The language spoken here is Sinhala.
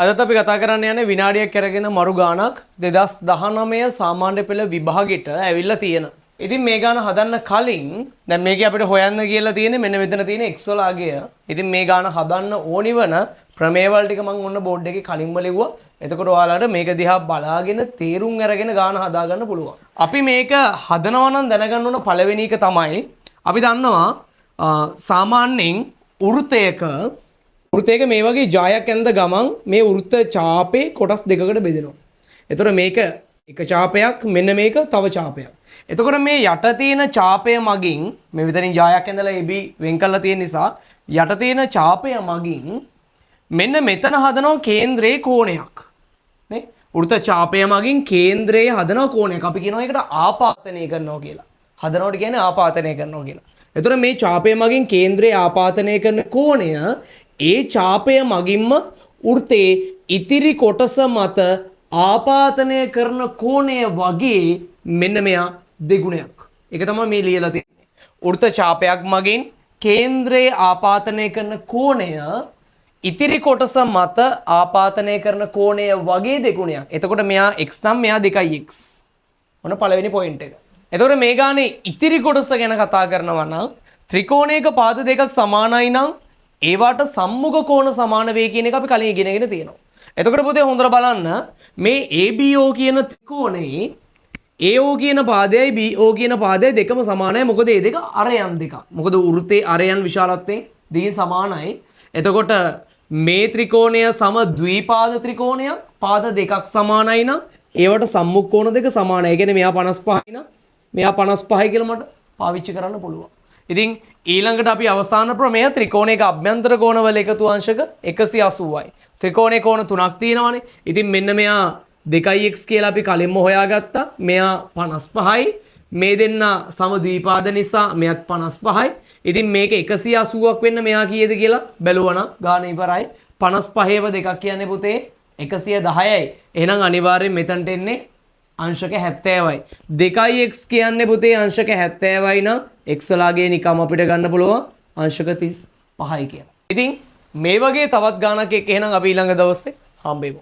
අදත් අපි කතා කරන්න යන්නේ විනාඩියක් කරගෙන මරු ගාණක් 2019 සාමාන්‍ය පෙළ විභාගෙට ඇවිල්ලා තියෙන. ඉතින් මේ ගාණ හදන්න කලින් දැන් මේක අපිට හොයන්න කියලා තියෙන්නේ මෙන්න මෙතන තියෙන x වල අගය. ඉතින් මේ ගාණ හදන්න ඕනි වන ප්‍රමේයවල ටික මම ඔන්න බෝඩ් එකේ කලින්ම ලිව්වා. එතකොට ඔයාලට මේක දිහා බලාගෙන තේරුම් අරගෙන ගාණ හදා ගන්න පුළුවන්. අපි මේක හදනවා නම් දැනගන්න ඕන පළවෙනි එක තමයි අපි දන්නවා සාමාන්‍යයෙන් වෘත්තයක මේ වගේ ජායක් ඇඳ ගමන් මේ වෘත්ත ඡාපේ කොටස් දෙකකට බෙදෙනවා. එතකොට මේක එක ඡාපයක් මෙන්න මේක තව ඡාපයක්. එතකොට මේ යට තියෙන ඡාපය මගින් මේ විතරින් ජායක් ඇඳලා AB වෙන් කරලා තියෙන නිසා යට තියෙන ඡාපය මගින් මෙන්න මෙතන හදනවා කේන්ද්‍රයේ කෝණයක්. නේ? වෘත්ත ඡාපය මගින් කේන්ද්‍රයේ හදනවා කෝණයක්. අපි කියනවා ඒකට ආපාතනය කරනවා කියලා. හදනවට කියන්නේ ආපාතනය කරනවා කියලා. එතකොට මේ ඡාපය මගින් කේන්ද්‍රයේ ආපාතනය කරන කෝණය ඒ ඡාපය මගින්ම වෘත්තයේ ඉතිරි කොටස මත ආපාතනය කරන කෝණය වගේ මෙන්න මෙයා දෙගුණයක්. ඒක තමයි මේ ලියලා තියෙන්නේ. වෘත්ත ඡාපයක් මගින් කේන්ද්‍රයේ ආපාතනය කරන කෝණය ඉතිරි කොටස මත ආපාතනය කරන කෝණය වගේ දෙගුණයක්. එතකොට මෙයා x නම් මෙයා 2x. ඔන්න පළවෙනි පොයින්ට් එක. එතකොට මේ ගානේ ඉතිරි කොටස ගැන කතා කරනවා නම් ත්‍රිකෝණයක පාද දෙකක් සමානයි නම් ඒවට සම්මුඛ කෝණ සමාන වේ කියන එක අපි කලින් ඉගෙනගෙන තියෙනවා. එතකොට පුතේ හොඳට බලන්න මේ ABO කියන ත්‍රිකෝණේ AO කියන පාදයයි BO කියන පාදයයි දෙකම සමානයි. මොකද මේ දෙක අරයන් දෙකක්. මොකද වෘත්තයේ අරයන් විශාලත්වයෙන් දෙකෙන් සමානයි. එතකොට මේ ත්‍රිකෝණය සම ද්විපාද ත්‍රිකෝණයක් පාද දෙකක් සමානයි නම් ඒවට සම්මුඛ කෝණ දෙක සමානයි. ඒ කියන්නේ මෙයා 55යි නම් මෙයා 55යි කියලා මට පාවිච්චි කරන්න පුළුවන්. ඉතින් ඊළඟට අපි අවසාන ප්‍රමේය ත්‍රිකෝණයක අභ්‍යන්තර කෝණවල එකතු අංශක 180යි. ත්‍රිකෝණේ කෝණ තුනක් තියෙනවානේ. ඉතින් මෙන්න මෙයා 2x කියලා අපි කලින්ම හොයාගත්තා. මෙයා 55යි. මේ දෙන්න සම ද්විපාද නිසා මෙයත් 55යි. ඉතින් මේක 180ක් වෙන්න මෙයා කීයද කියලා බැලුවනම් ගාන ඉවරයි. 55ව දෙකක් කියන්නේ පුතේ 110යි. එහෙනම් අනිවාර්යෙන් මෙතනට එන්නේ අංශක 70යි. 2x කියන්නේ පුතේ අංශක 70යි නම් x වලාගේ නිකම් අපිට ගන්න පුළුවන් අංශක 35යි කියලා. ඉතින් මේ වගේ තවත් ගානක් එක්ක එහෙනම් අපි ඊළඟ දවසේ හම්බෙමු.